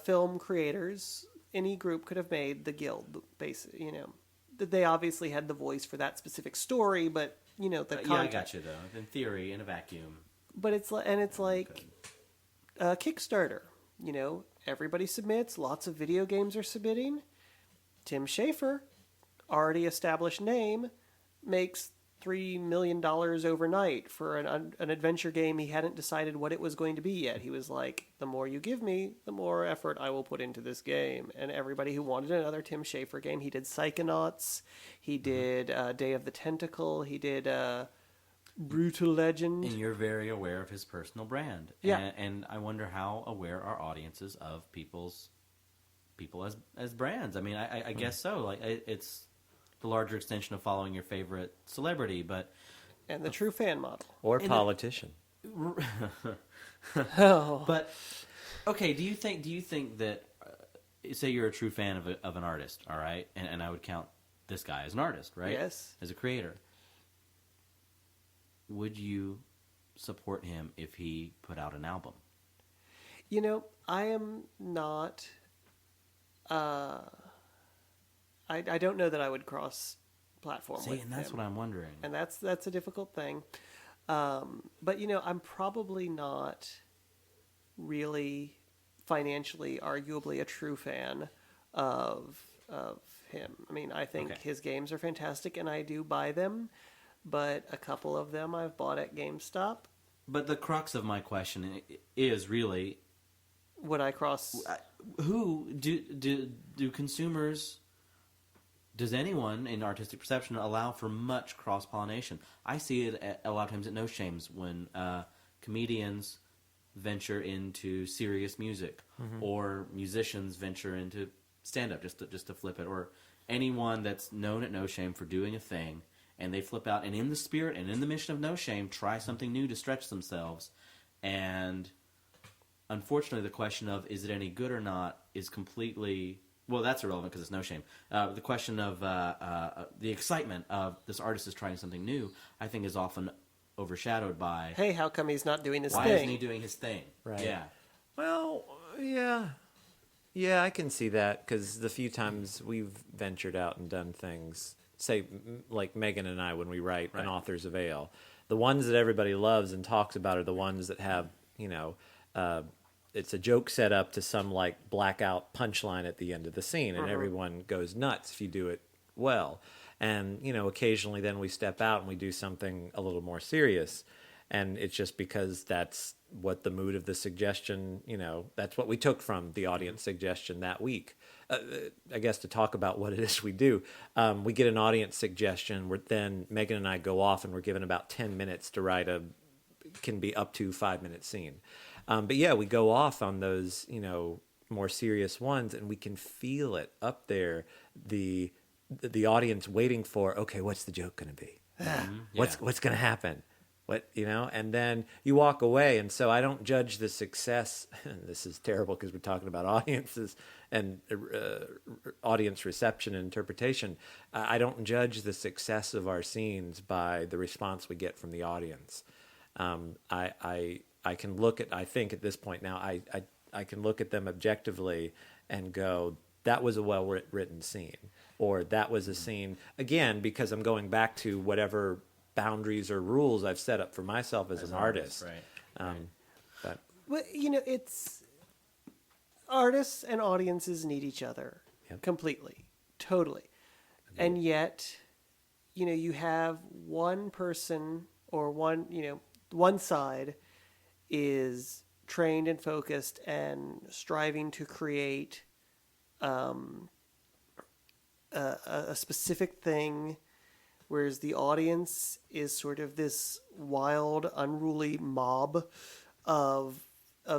film creators. Any group could have made the Guild, basically. They obviously had the voice for that specific story, but the content. Yeah, I got you though. In theory, in a vacuum. But it's like Kickstarter. Everybody submits. Lots of video games are submitting. Tim Schafer, already established name, makes $3 million overnight for an adventure game he hadn't decided what it was going to be yet. He was like, the more you give me, the more effort I will put into this game. And everybody who wanted another Tim Schafer game, he did Psychonauts, he did Day of the Tentacle, he did Brutal Legend. And you're very aware of his personal brand. Yeah. And I wonder how aware our audiences of people as brands. I mean, I guess so. Like, it's the larger extension of following your favorite celebrity, but and the true fan model or politician. But okay, do you think that say you're a true fan of an artist, all right, and I would count this guy as an artist, right? Yes, as a creator. Would you support him if he put out an album? I am not. I don't know that I would cross platform with and that's him. what I'm wondering. And that's a difficult thing. But I'm probably not really financially, arguably, a true fan of him. I mean, I think his games are fantastic, and I do buy them. But a couple of them I've bought at GameStop. But the crux of my question is really, would I cross? Who do consumers? Does anyone in artistic perception allow for much cross-pollination? I see it a lot of times at No Shames when comedians venture into serious music, or musicians venture into stand-up, just to flip it, or anyone that's known at No Shame for doing a thing, and they flip out, and in the spirit and in the mission of No Shame, try something new to stretch themselves. And unfortunately, the question of is it any good or not is completely... Well, that's irrelevant because it's No Shame. The question of the excitement of this artist is trying something new, I think, is often overshadowed by... Hey, how come he's not doing his thing? Why isn't he doing his thing? Right. Yeah. Well, yeah. Yeah, I can see that because the few times we've ventured out and done things, say, like Megan and I, when we write an Authors of Ale, the ones that everybody loves and talks about are the ones that have, it's a joke set up to some like blackout punchline at the end of the scene, and everyone goes nuts if you do it well. And occasionally then we step out and we do something a little more serious, and it's just because that's what the mood of the suggestion, that's what we took from the audience suggestion that week. I guess to talk about what it is we do, we get an audience suggestion, then Megan and I go off and we're given about 10 minutes to write can be up to 5-minute scene. But yeah, we go off on those, more serious ones, and we can feel it up there. The audience waiting for, okay, what's the joke going to be? What's going to happen? And then you walk away. And so I don't judge the success. This is terrible because we're talking about audiences and audience reception and interpretation. I don't judge the success of our scenes by the response we get from the audience. I can look at, I think at this point now, I can look at them objectively and go, that was a well-written scene, or that was a scene, again, because I'm going back to whatever boundaries or rules I've set up for myself as an artist. Right. But Well, it's artists and audiences need each other completely, totally. And yet, you have one person or one side is trained and focused and striving to create a specific thing, whereas the audience is sort of this wild, unruly mob of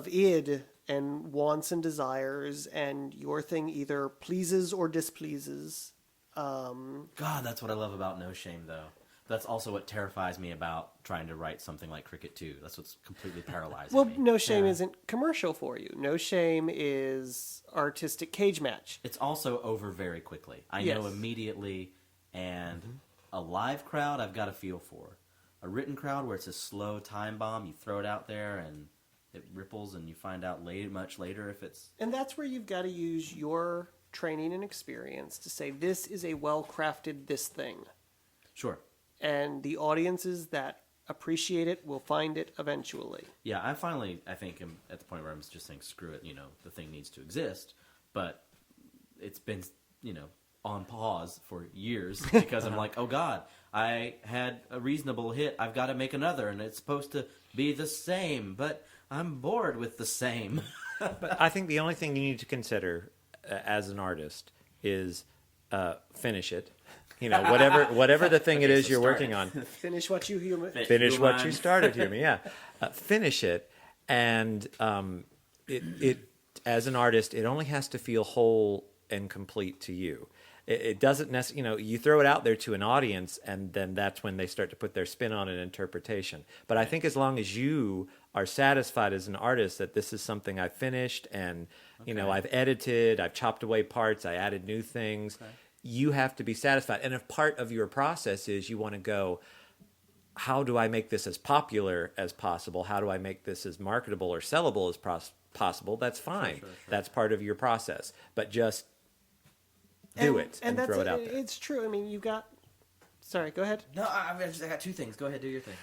id and wants and desires, and your thing either pleases or displeases. God, that's what I love about No Shame, though. That's also what terrifies me about trying to write something like Cricket 2. That's what's completely paralyzing me. No Shame isn't commercial for you. No Shame is artistic cage match. It's also over very quickly. I know immediately, and a live crowd I've got a feel for. A written crowd where it's a slow time bomb, you throw it out there and it ripples, and you find out much later if it's... And that's where you've got to use your training and experience to say, this is a well-crafted this thing. Sure. And the audiences that appreciate it will find it eventually. Yeah, I think, am at the point where I'm just saying, screw it, the thing needs to exist. But it's been, on pause for years because I'm like, oh God, I had a reasonable hit. I've got to make another, and it's supposed to be the same, but I'm bored with the same. But I think the only thing you need to consider as an artist is finish it. Whatever the thing it is you're working on. Finish what you Finish what you started. Hear me, yeah. Finish it, and it as an artist, it only has to feel whole and complete to you. It doesn't necessarily, you throw it out there to an audience, and then that's when they start to put their spin on an interpretation. But I think as long as you are satisfied as an artist that this is something I've finished, and I've edited, I've chopped away parts, I added new things. Okay. You have to be satisfied. And if part of your process is you want to go, how do I make this as popular as possible? How do I make this as marketable or sellable as possible? That's fine. Sure. That's part of your process. But just do it and throw it out there. It's true. I mean, you've got... Sorry, go ahead. No, I got two things. Go ahead, do your thing.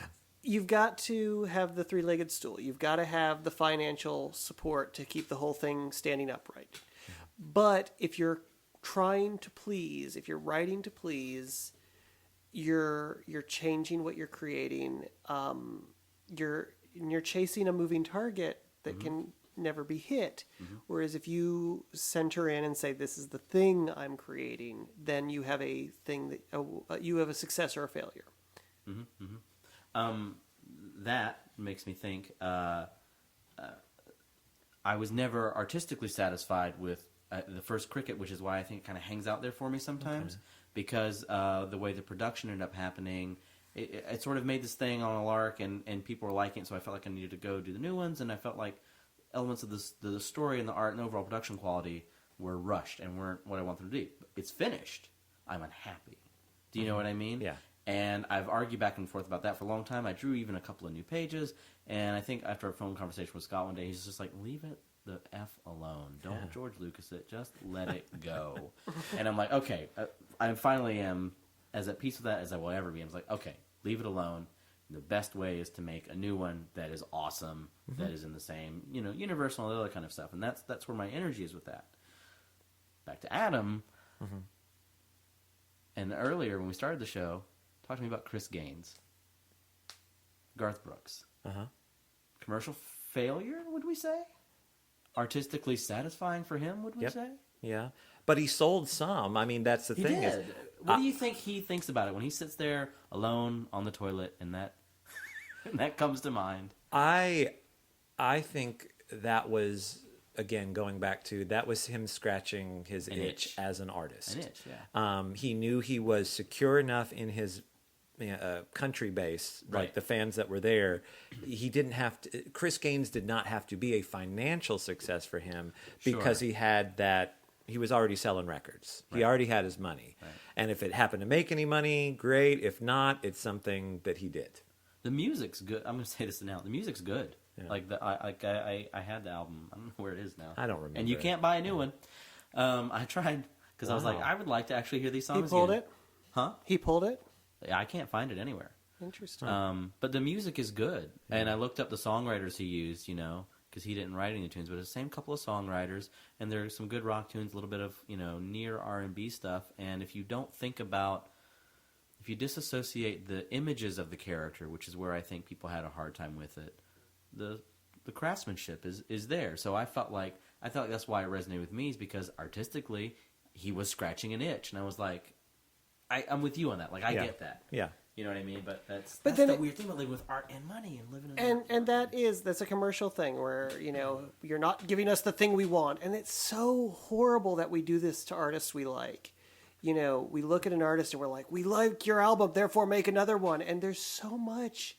You've got to have the three-legged stool. You've got to have the financial support to keep the whole thing standing upright. Yeah. But if you're trying to please, if you're writing to please, you're changing what you're creating. You're chasing a moving target that can never be hit. Whereas if you center in and say, this is the thing I'm creating, then you have a thing that you have a success or a failure. That makes me think I was never artistically satisfied with the first Cricket, which is why I think it kind of hangs out there for me sometimes, because the way the production ended up happening, it sort of made this thing on a lark, and people were liking it, so I felt like I needed to go do the new ones, and I felt like elements of the story and the art and overall production quality were rushed and weren't what I want them to be. It's finished. I'm unhappy. Do you know what I mean? Yeah. And I've argued back and forth about that for a long time. I drew even a couple of new pages, and I think after a phone conversation with Scott one day, he's just like, leave it the F alone. Don't George Lucas it. Just let it go. And I'm like, okay. I finally am as at peace with that as I will ever be. I was like, okay, leave it alone. The best way is to make a new one that is awesome, that is in the same, universe and all the other kind of stuff. And that's where my energy is with that. Back to Adam. And earlier when we started the show, talk to me about Chris Gaines. Garth Brooks. Commercial failure, would we say? Artistically satisfying for him, would we say? Yeah. But he sold some. I mean, that's the thing. Did. What do you think he thinks about it when he sits there alone on the toilet and that comes to mind? I think that was, again, going back to, that was him scratching his itch as an artist. An itch, yeah. He knew he was secure enough in his country base, like the fans that were there. He didn't have to. Chris Gaines did not have to be a financial success for him because he had that. He was already selling records. He already had his money, and if it happened to make any money, great. If not, it's something that he did. The music's good. I'm going to say this now. The music's good. Yeah. I had the album. I don't know where it is now. I don't remember. And you can't buy a new one. I tried because I was like, I would like to actually hear these songs. He pulled again. it? Huh? He pulled it? I can't find it anywhere. Interesting. But the music is good. And I looked up the songwriters he used, because he didn't write any tunes, but it's the same couple of songwriters, and there's some good rock tunes, a little bit of, near R&B stuff. And if you disassociate the images of the character, which is where I think people had a hard time with it, the craftsmanship is there. So I felt like that's why it resonated with me, is because artistically he was scratching an itch, and I was like, I'm with you on that. Like, I get that. Yeah. You know what I mean? But that's the weird thing about living with art and money and living in and that's a commercial thing where, you're not giving us the thing we want. And it's so horrible that we do this to artists we like. We look at an artist and we're like, we like your album, therefore make another one. And there's so much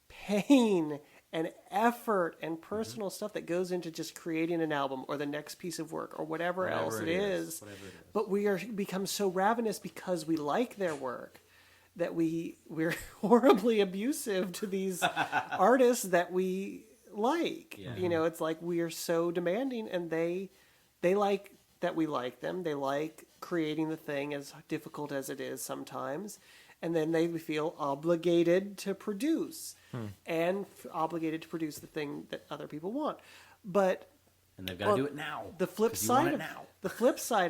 pain and effort and personal stuff that goes into just creating an album or the next piece of work or whatever else it is. But we become so ravenous because we like their work that we're horribly abusive to these artists that we like. Yeah. It's like we are so demanding, and they like that we like them. They like creating the thing, as difficult as it is sometimes, and then they feel obligated to produce and obligated to produce the thing that other people want. And they've got to do it now. The flip side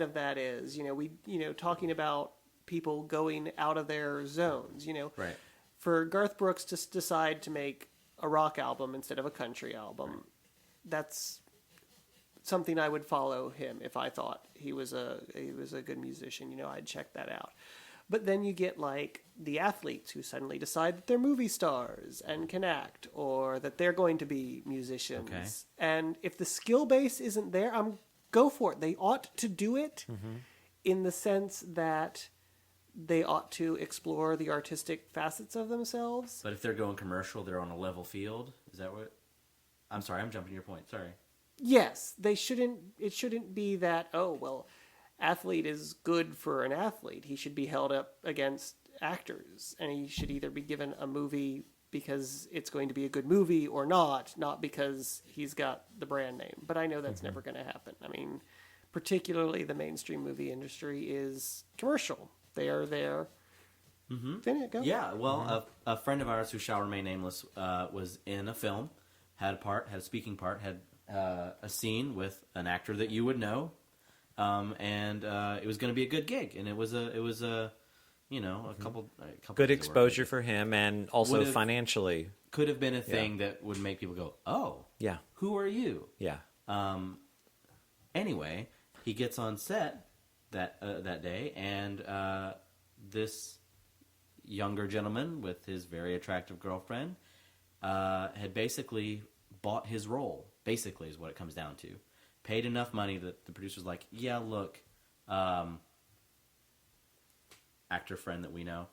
of that is, talking about people going out of their zones, Right. For Garth Brooks to decide to make a rock album instead of a country album, that's something I would follow him if I thought he was a good musician. I'd check that out. But then you get like the athletes who suddenly decide that they're movie stars and can act, or that they're going to be musicians. Okay. And if the skill base isn't there, go for it. They ought to do it in the sense that they ought to explore the artistic facets of themselves. But if they're going commercial, they're on a level field. Is that what? I'm sorry, I'm jumping to your point. Sorry. Yes, they shouldn't. It shouldn't be that. Oh well, athlete is good for an athlete. He should be held up against actors, and he should either be given a movie because it's going to be a good movie or not because he's got the brand name. But I know that's never going to happen. I mean, particularly the mainstream movie industry is commercial. They are there. Go. Yeah, well, a friend of ours who shall remain nameless was in a film, had a speaking part, had a scene with an actor that you would know, and it was going to be a good gig, and it was a couple good exposure for him, and also financially could have been a thing that would make people go, oh, yeah, who are you? Yeah. Anyway, he gets on set that day, and this younger gentleman with his very attractive girlfriend had basically bought his role, basically is what it comes down to. Paid enough money that the producer's like, yeah, look, actor friend that we know,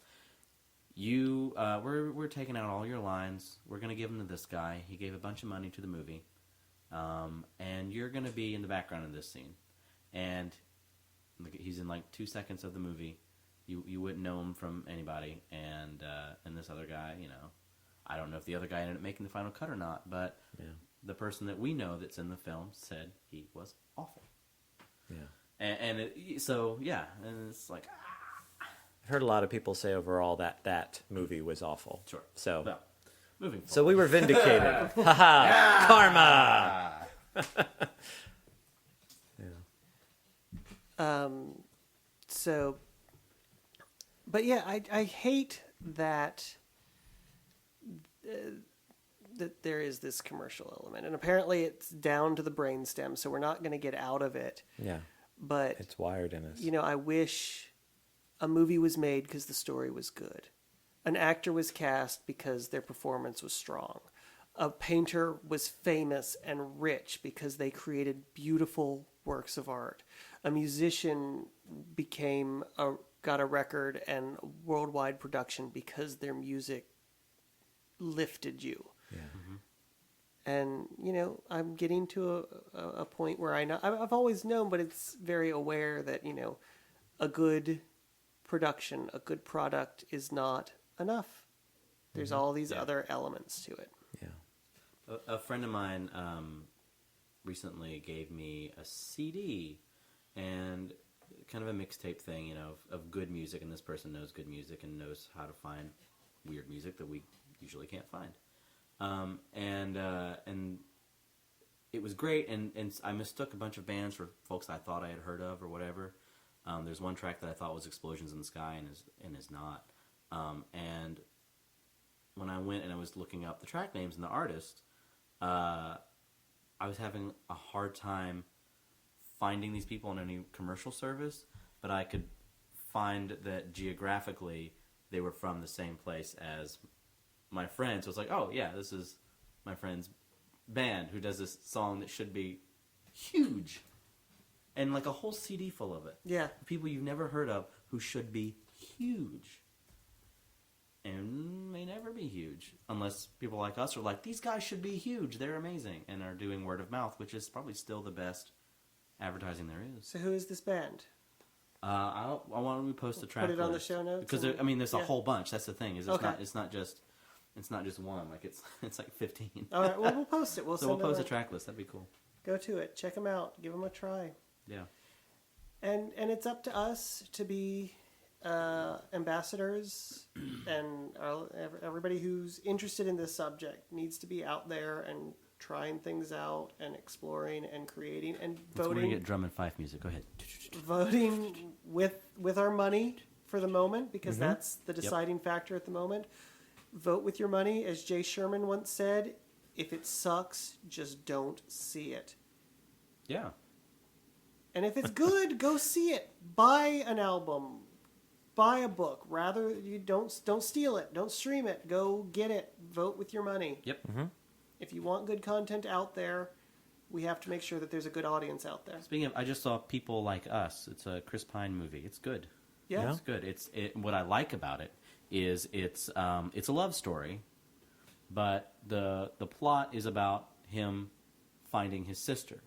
we're taking out all your lines, we're going to give them to this guy, he gave a bunch of money to the movie, and you're going to be in the background of this scene. And he's in like 2 seconds of the movie. You wouldn't know him from anybody. And this other guy, I don't know if the other guy ended up making the final cut or not, but the person that we know that's in the film said he was awful. Yeah. And it's like... I've heard a lot of people say overall that movie was awful. Sure. So, well, moving forward. So we were vindicated. Ha-ha! Karma! But yeah, I hate that there is this commercial element, and apparently it's down to the brainstem, so we're not going to get out of it. Yeah, but it's wired in us. I wish a movie was made because the story was good, an actor was cast because their performance was strong, a painter was famous and rich because they created beautiful works of art, a musician got a record and worldwide production because their music lifted you. Yeah. And, I'm getting to a point where I know, I've always known, but it's very aware that, a good production, a good product is not enough. There's all these other elements to it. Yeah. A friend of mine recently gave me a CD and kind of a mixtape thing, of good music, and this person knows good music and knows how to find weird music that we usually can't find. And it was great, and I mistook a bunch of bands for folks I thought I had heard of or whatever. There's one track that I thought was Explosions in the Sky and is not. And when I went and I was looking up the track names and the artist, I was having a hard time finding these people on any commercial service, but I could find that geographically they were from the same place as my friend. So it's like, oh yeah, this is my friend's band who does this song that should be huge. And like a whole CD full of it. Yeah. People you've never heard of who should be huge. And may never be huge. Unless people like us are like, these guys should be huge. They're amazing. And are doing word of mouth, which is probably still the best advertising there is. So who is this band? I want to post a track Put it on the list. show notes? Because, there's a whole bunch. That's the thing. Is Okay. It's not just one. Like, it's like 15. All right, well, we'll post it. We'll post a track list. That'd be cool. Go to it. Check them out. Give them a try. Yeah. And it's up to us to be ambassadors, and everybody who's interested in this subject needs to be out there and trying things out and exploring and creating and That's voting. where you get drum and fife music. Go ahead. Voting with our money for the moment, because that's the deciding factor at the moment. Vote with your money, as Jay Sherman once said. If it sucks, just don't see it. Yeah. And if it's good, go see it. Buy an album. Buy a book. Rather, you don't steal it. Don't stream it. Go get it. Vote with your money. Yep. Mm-hmm. If you want good content out there, we have to make sure that there's a good audience out there. Speaking of, I just saw People Like Us. It's a Chris Pine movie. It's good. Yeah. It's good. What I like about it is it's a love story, but the plot is about him finding his sister.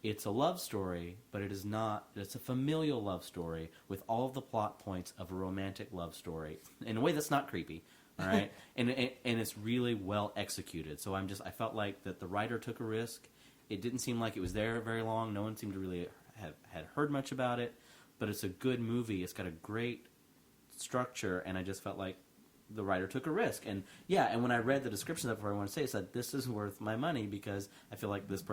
It's a love story, but it is not. It's a familial love story with all of the plot points of a romantic love story in a way that's not creepy. All right, and it's really well executed. So I felt like that the writer took a risk. It didn't seem like it was there very long. No one seemed to really had heard much about it. But it's a good movie. It's got a great structure, and I just felt like the writer took a risk. And and when I read the description of it, I want to say, it said, this is worth my money because I feel like this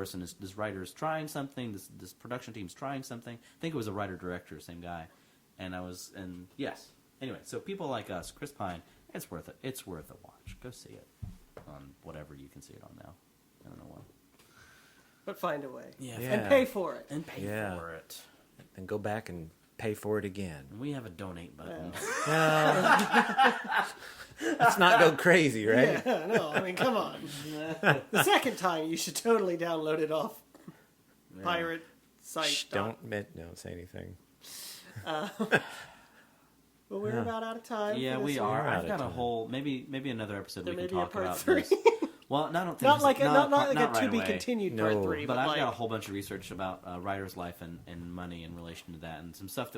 writer is trying something, this production team's trying something. I think it was a writer-director, same guy. And yes. Anyway, so People Like Us, Chris Pine, it's worth it. It's worth a watch. Go see it on whatever you can see it on now. I don't know what. But find a way. Yeah. And pay for it. And pay for it. And go back and pay for it again. We have a donate button. Let's not go crazy, right? Yeah, no, I mean, come on. The second time, you should totally download it off pirate site. Shh, don't say anything. Well, we're about out of time. Yeah, we are. I've got a whole maybe another episode there we may can be a talk part about 3. this. Well, I don't think not like not a right to be away. continued No. part 3, But I've like, got a whole bunch of research about writer's life and money in relation to that, and some stuff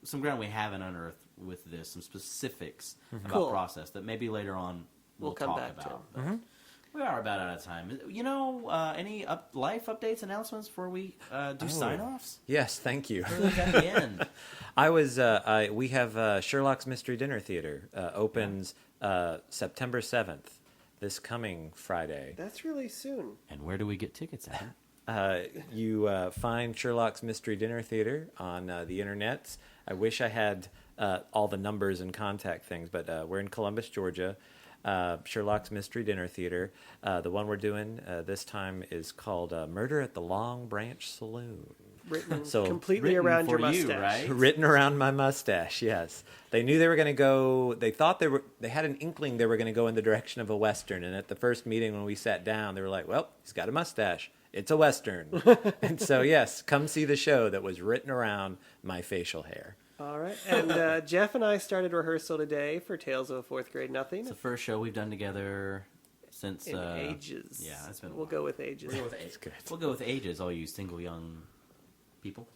some ground we haven't unearthed with this, some specifics about Cool. process that maybe later on we'll come talk back to. about. But we are about out of time. Any life updates, announcements before we do sign-offs? Yes, thank you. At the end. We have Sherlock's Mystery Dinner Theater opens September 7th, this coming Friday. That's really soon. And where do we get tickets at? You find Sherlock's Mystery Dinner Theater on the internets. I wish I had all the numbers and contact things, but we're in Columbus, Georgia. Sherlock's Mystery Dinner Theater. The one we're doing this time is called Murder at the Long Branch Saloon. Written So, completely written around your for you, mustache. right? Written around my mustache, yes. They knew they were going to go. They thought they had an inkling they were going to go in the direction of a Western. And at the first meeting when we sat down, they were like, well, he's got a mustache. It's a Western. And so, yes, come see the show that was written around my facial hair. All right. And Jeff and I started rehearsal today for Tales of a Fourth Grade Nothing. It's the first show we've done together since... In ages. Yeah, it's been a We'll while. go with ages. It's good. We'll go with ages, all you single young people.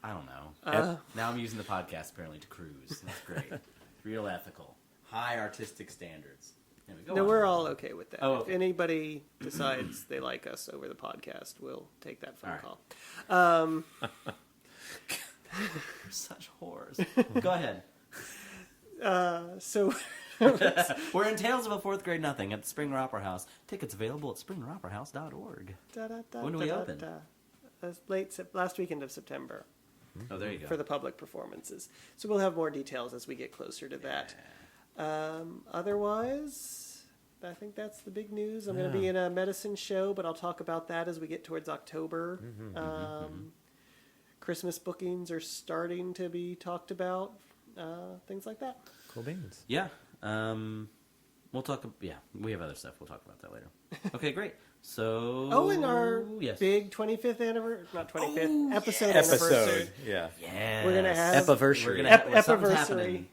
I don't know. Now I'm using the podcast apparently to cruise. That's great. Real ethical. High artistic standards. No, we're all okay with that. Oh, If okay. anybody decides they like us over the podcast, we'll take that phone All call. Such whores. Go ahead. So We're in Tales of a Fourth Grade Nothing at the Springer Opera House. Tickets available at springeroperahouse.org. When do we open? Last weekend of September Oh, there you go. for the public performances. So we'll have more details as we get closer to that. Otherwise, I think that's the big news. I'm going to be in a medicine show, but I'll talk about that as we get towards October. Christmas bookings are starting to be talked about. Things like that. Cool beans. Yeah. We'll talk. Yeah, we have other stuff. We'll talk about that later. Okay, great. So. And our big 25th anniversary, not 25th, episode anniversary. Yeah. Yeah. We're gonna have Epiversary. Something's Epiversary. happening.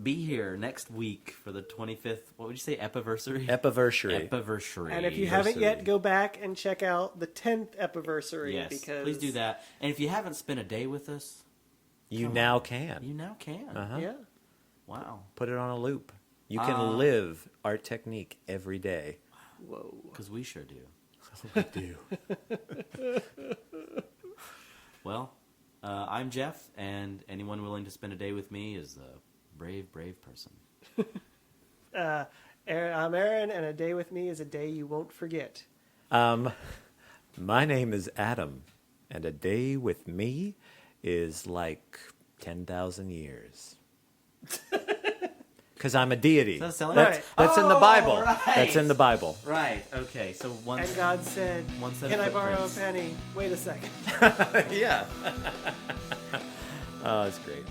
Be here next week for the 25th. What would you say? Epiversary. Epiversary. And if you haven't yet, go back and check out the 10th epiversary. Yes, because please do that. And if you haven't spent a day with us, you now can. you now can. Yeah. Wow. Put it on a loop. You can live ArTechník every day. Whoa. Because we sure do. We do. Well, I'm Jeff, and anyone willing to spend a day with me is a brave, brave person. I'm Aaron, and a day with me is a day you won't forget. My name is Adam, and a day with me is like 10,000 years. Because I'm a deity. Does that sound Right. That's in the Bible. right. That's in the Bible. Right. Okay. So one. And God said, One set can of I borrow a footprints. penny? Wait a second. Yeah. Oh, it's great.